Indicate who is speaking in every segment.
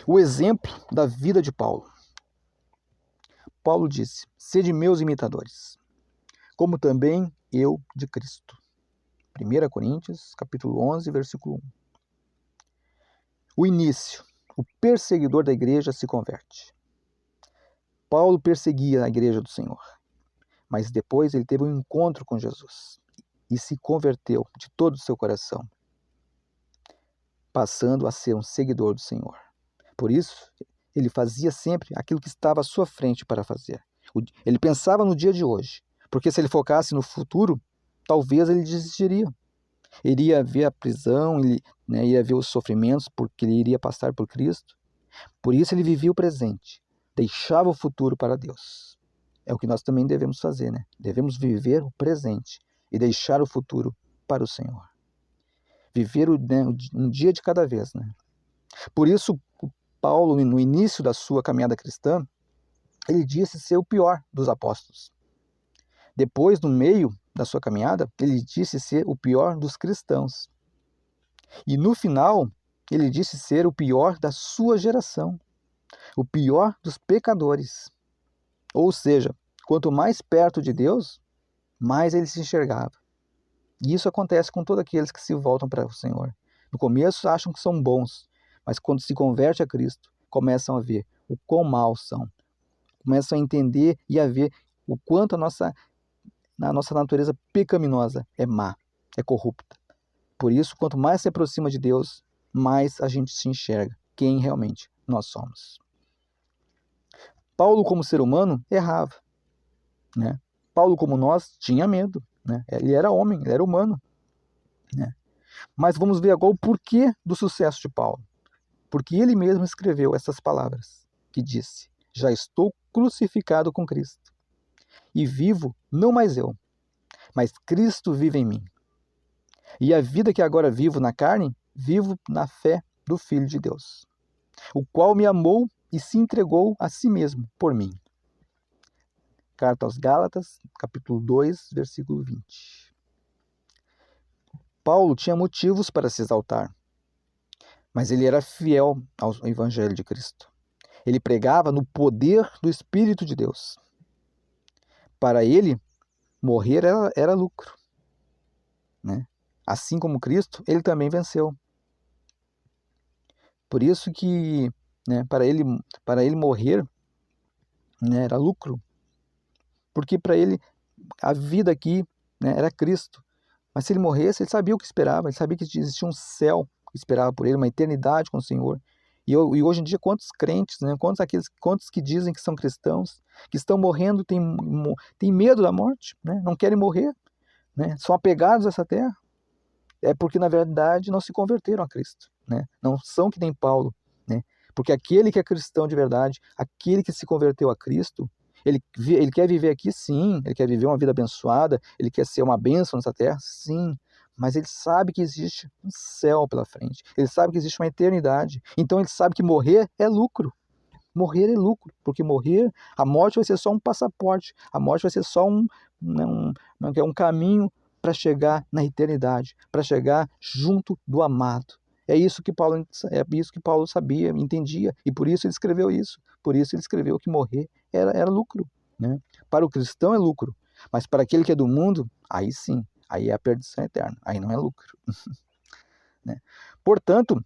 Speaker 1: O exemplo da vida de Paulo. Paulo disse: sede meus imitadores, como também eu de Cristo. 1 Coríntios, capítulo 11, versículo 1. O início. O perseguidor da igreja se converte. Paulo perseguia a igreja do Senhor, mas depois ele teve um encontro com Jesus e se converteu de todo o seu coração, passando a ser um seguidor do Senhor. Por isso, ele fazia sempre aquilo que estava à sua frente para fazer. Ele pensava no dia de hoje, porque se ele focasse no futuro, talvez ele desistiria. Ele iria ver a prisão, ia ver os sofrimentos, porque ele iria passar por Cristo. Por isso ele vivia o presente, deixava o futuro para Deus. É o que nós também devemos fazer, né? Devemos viver o presente e deixar o futuro para o Senhor. Viver um dia de cada vez, né? Por isso, Paulo, no início da sua caminhada cristã, ele disse ser o pior dos apóstolos. Depois, no meio da sua caminhada, ele disse ser o pior dos cristãos. E no final, ele disse ser o pior da sua geração, o pior dos pecadores. Ou seja, quanto mais perto de Deus, mais ele se enxergava. E isso acontece com todos aqueles que se voltam para o Senhor. No começo acham que são bons, mas quando se converte a Cristo, começam a ver o quão maus são. Começam a entender e a ver o quanto a nossa natureza pecaminosa é má, é corrupta. Por isso, quanto mais se aproxima de Deus, mais a gente se enxerga quem realmente nós somos. Paulo, como ser humano, errava, né? Paulo, como nós, tinha medo, né? Ele era homem, ele era humano, né? Mas vamos ver agora o porquê do sucesso de Paulo. Porque ele mesmo escreveu essas palavras, que disse: já estou crucificado com Cristo, e vivo não mais eu, mas Cristo vive em mim. E a vida que agora vivo na carne, vivo na fé do Filho de Deus, o qual me amou e se entregou a si mesmo por mim. Carta aos Gálatas, capítulo 2, versículo 20. Paulo tinha motivos para se exaltar, mas ele era fiel ao Evangelho de Cristo. Ele pregava no poder do Espírito de Deus. Para ele, morrer era lucro, né? Assim como Cristo, ele também venceu. Por isso que, né, para ele morrer, né, era lucro. Porque para ele a vida aqui, né, era Cristo. Mas se ele morresse, ele sabia o que esperava. Ele sabia que existia um céu que esperava por ele, uma eternidade com o Senhor. E hoje em dia, quantos crentes, né, quantos que dizem que são cristãos, que estão morrendo, têm medo da morte, né, não querem morrer, né, são apegados a essa terra. É porque, na verdade, não se converteram a Cristo, né? Não são que nem Paulo, né? Porque aquele que é cristão de verdade, aquele que se converteu a Cristo, ele quer viver aqui, sim, ele quer viver uma vida abençoada, ele quer ser uma bênção nessa terra, sim, mas ele sabe que existe um céu pela frente, ele sabe que existe uma eternidade, então ele sabe que morrer é lucro. Morrer é lucro, porque a morte vai ser só um passaporte, a morte vai ser só um caminho para chegar na eternidade, para chegar junto do amado. É isso que Paulo sabia, entendia, e por isso ele escreveu isso. Por isso ele escreveu que morrer era lucro, né? Para o cristão é lucro, mas para aquele que é do mundo, aí sim, aí é a perdição eterna, aí não é lucro. Né? Portanto,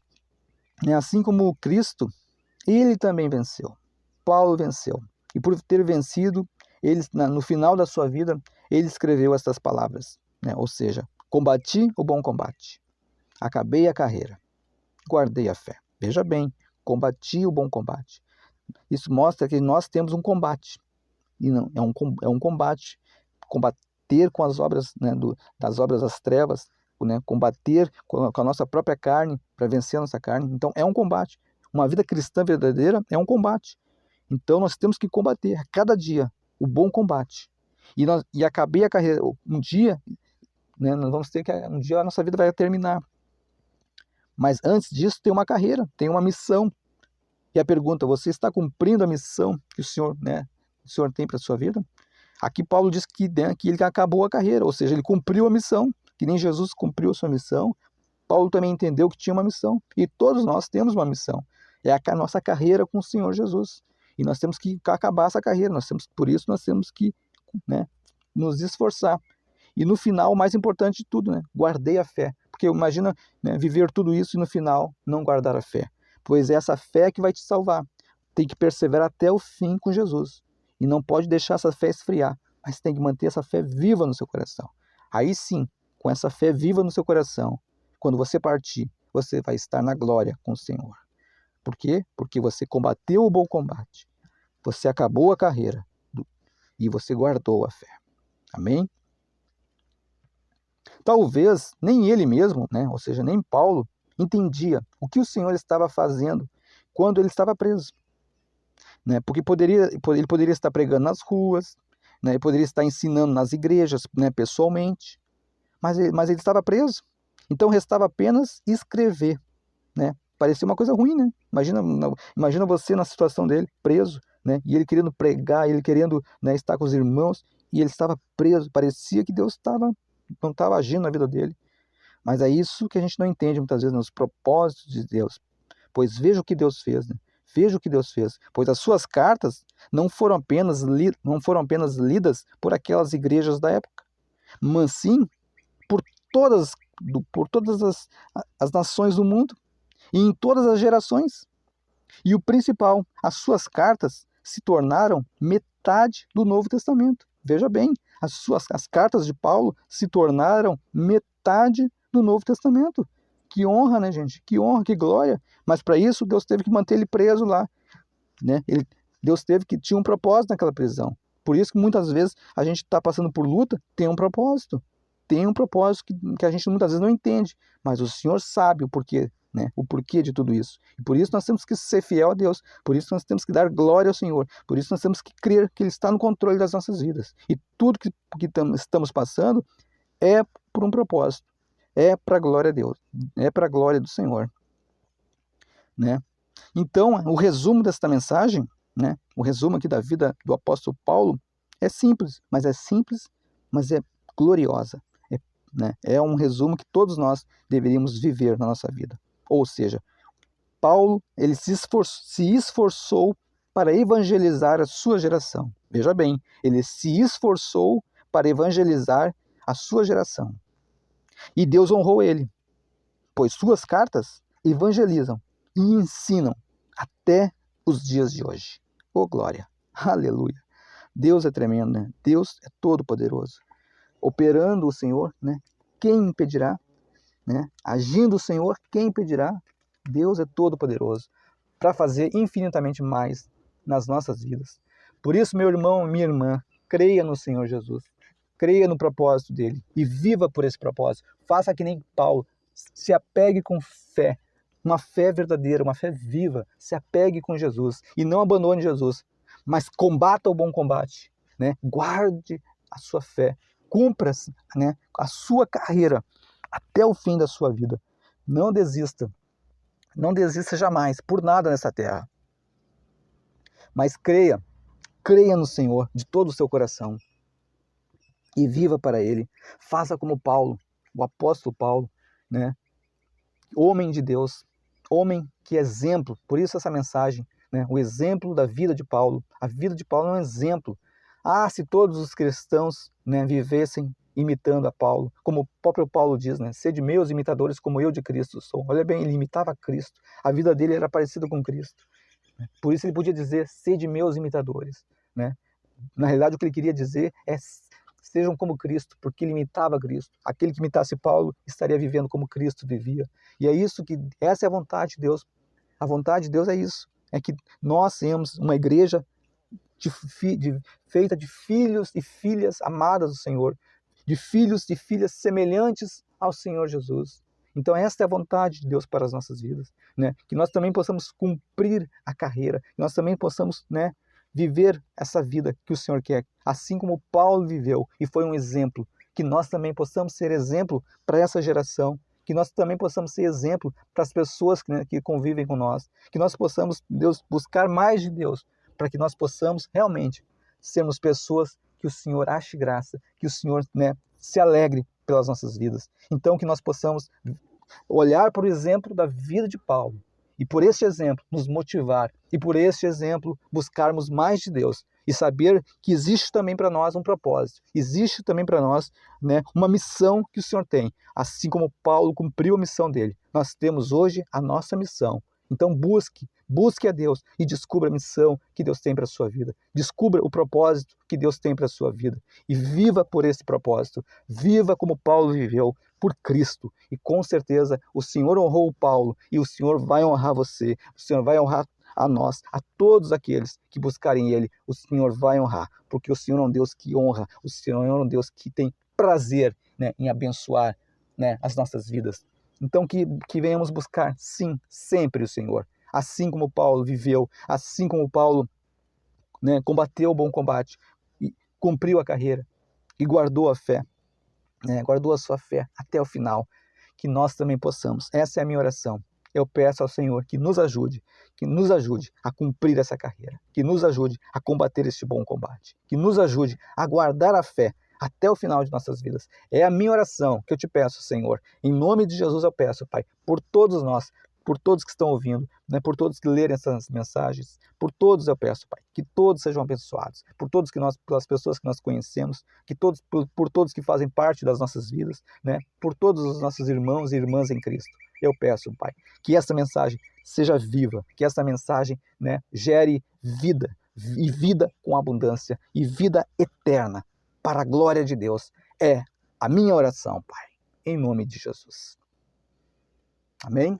Speaker 1: assim como Cristo, ele também venceu. Paulo venceu. E por ter vencido, ele, no final da sua vida, ele escreveu estas palavras, né? Ou seja, combati o bom combate, acabei a carreira, guardei a fé. Veja bem, combati o bom combate. Isso mostra que nós temos um combate. E não, é um combate. Combater com as obras, né, das obras das trevas, né, combater com a nossa própria carne, para vencer a nossa carne. Então é um combate. Uma vida cristã verdadeira é um combate. Então nós temos que combater a cada dia o bom combate. E acabei a carreira. Um dia, né, nós vamos ter que um dia a nossa vida vai terminar. Mas antes disso tem uma carreira, tem uma missão. E a pergunta: você está cumprindo a missão que o Senhor tem para a sua vida? Aqui Paulo diz que ele acabou a carreira, ou seja, ele cumpriu a missão, que nem Jesus cumpriu a sua missão. Paulo também entendeu que tinha uma missão, e todos nós temos uma missão. É a nossa carreira com o Senhor Jesus. E nós temos que acabar essa carreira. Por isso nós temos que, né, nos esforçar. E no final, o mais importante de tudo, né, guardei a fé. Porque imagina, né, viver tudo isso e no final não guardar a fé. Pois é essa fé que vai te salvar. Tem que perseverar até o fim com Jesus. E não pode deixar essa fé esfriar. Mas tem que manter essa fé viva no seu coração. Aí sim, com essa fé viva no seu coração, quando você partir, você vai estar na glória com o Senhor. Por quê? Porque você combateu o bom combate. Você acabou a carreira e você guardou a fé. Amém? Talvez nem ele mesmo, né? Ou seja, nem Paulo, entendia o que o Senhor estava fazendo quando ele estava preso. Né? Porque ele poderia estar pregando nas ruas, né? Ele poderia estar ensinando nas igrejas, né? Pessoalmente, mas ele estava preso. Então restava apenas escrever. Né? Parecia uma coisa ruim, né? Imagina você na situação dele, preso, né? E ele querendo pregar, ele querendo, né, estar com os irmãos, e ele estava preso. Parecia que Deus não estava agindo na vida dele. Mas é isso que a gente não entende muitas vezes nos propósitos de Deus. Pois veja o que Deus fez, né? Veja o que Deus fez. Pois as suas cartas não foram apenas lidas por aquelas igrejas da época, mas sim por todas as nações do mundo e em todas as gerações. E o principal, as suas cartas se tornaram metade do Novo Testamento. Veja bem, as cartas de Paulo se tornaram metade do Novo Testamento. Que honra, né, gente? Que honra, que glória. Mas para isso, Deus teve que manter ele preso lá. Né? Deus tinha um propósito naquela prisão. Por isso que muitas vezes a gente está passando por luta, tem um propósito. Tem um propósito que a gente muitas vezes não entende. Mas o Senhor sabe o porquê. Né? O porquê de tudo isso. E por isso nós temos que ser fiel a Deus. Por isso nós temos que dar glória ao Senhor. Por isso nós temos que crer que Ele está no controle das nossas vidas. E tudo que estamos passando é por um propósito. É para a glória de Deus. É para a glória do Senhor. Né? Então, o resumo desta mensagem, né? O resumo aqui da vida do apóstolo Paulo é simples, mas é gloriosa. Né? É um resumo que todos nós deveríamos viver na nossa vida. Ou seja, Paulo ele se esforçou para evangelizar a sua geração. Veja bem, ele se esforçou para evangelizar a sua geração. E Deus honrou ele, pois suas cartas evangelizam e ensinam até os dias de hoje. Oh, glória! Aleluia! Deus é tremendo, né? Deus é todo-poderoso. Operando o Senhor, né? Quem impedirá? Né? Agindo o Senhor, quem impedirá? Deus é todo-poderoso para fazer infinitamente mais nas nossas vidas. Por isso, meu irmão, minha irmã, creia no Senhor Jesus. Creia no propósito dele e viva por esse propósito. Faça que nem Paulo. Se apegue com fé. Uma fé verdadeira, uma fé viva. Se apegue com Jesus e não abandone Jesus. Mas combata o bom combate. Né? Guarde a sua fé. Cumpra, né, a sua carreira até o fim da sua vida. Não desista. Não desista jamais, por nada nessa terra. Mas creia no Senhor de todo o seu coração. E viva para Ele. Faça como Paulo, o apóstolo Paulo, né? Homem de Deus, homem que é exemplo. Por isso essa mensagem, né? O exemplo da vida de Paulo. A vida de Paulo é um exemplo. Ah, se todos os cristãos, né, vivessem imitando a Paulo, como o próprio Paulo diz, né? Sede meus imitadores como eu de Cristo sou. Olha bem, ele imitava Cristo. A vida dele era parecida com Cristo. Por isso ele podia dizer, sede meus imitadores. Né? Na realidade, o que ele queria dizer é, sejam como Cristo, porque ele imitava Cristo. Aquele que imitasse Paulo estaria vivendo como Cristo vivia. E é isso essa é a vontade de Deus. A vontade de Deus é isso. É que nós tenhamos uma igreja feita de filhos e filhas amadas do Senhor, de filhos e filhas semelhantes ao Senhor Jesus. Então esta é a vontade de Deus para as nossas vidas, né? Que nós também possamos cumprir a carreira, que nós também possamos, né, viver essa vida que o Senhor quer, assim como Paulo viveu e foi um exemplo, que nós também possamos ser exemplo para essa geração, que nós também possamos ser exemplo para as pessoas que convivem com nós, que nós possamos, Deus, buscar mais de Deus, para que nós possamos realmente sermos pessoas que o Senhor ache graça, que o Senhor, né, se alegre pelas nossas vidas. Então que nós possamos olhar para o exemplo da vida de Paulo e por este exemplo nos motivar, e por este exemplo buscarmos mais de Deus, e saber que existe também para nós um propósito, existe também para nós, né, uma missão que o Senhor tem. Assim como Paulo cumpriu a missão dele, nós temos hoje a nossa missão. Então busque a Deus e descubra a missão que Deus tem para a sua vida. Descubra o propósito que Deus tem para a sua vida. E viva por esse propósito. Viva como Paulo viveu, por Cristo. E com certeza o Senhor honrou o Paulo e o Senhor vai honrar você. O Senhor vai honrar a nós, a todos aqueles que buscarem Ele. O Senhor vai honrar, porque o Senhor é um Deus que honra. O Senhor é um Deus que tem prazer, né, em abençoar, né, as nossas vidas. Então que venhamos buscar, sim, sempre o Senhor. Assim como Paulo viveu, assim como Paulo, né, combateu o bom combate, e cumpriu a carreira e guardou a fé, né, guardou a sua fé até o final, que nós também possamos. Essa é a minha oração. Eu peço ao Senhor que nos ajude a cumprir essa carreira, que nos ajude a combater este bom combate, que nos ajude a guardar a fé até o final de nossas vidas. É a minha oração que eu te peço, Senhor. Em nome de Jesus eu peço, Pai, por todos nós, por todos que estão ouvindo, né, por todos que lerem essas mensagens, por todos eu peço, Pai, que todos sejam abençoados, por todos que nós, pelas pessoas que nós conhecemos, que todos, por todos que fazem parte das nossas vidas, né, por todos os nossos irmãos e irmãs em Cristo. Eu peço, Pai, que essa mensagem seja viva, que essa mensagem, né, gere vida, e vida com abundância, e vida eterna, para a glória de Deus. É a minha oração, Pai, em nome de Jesus. Amém?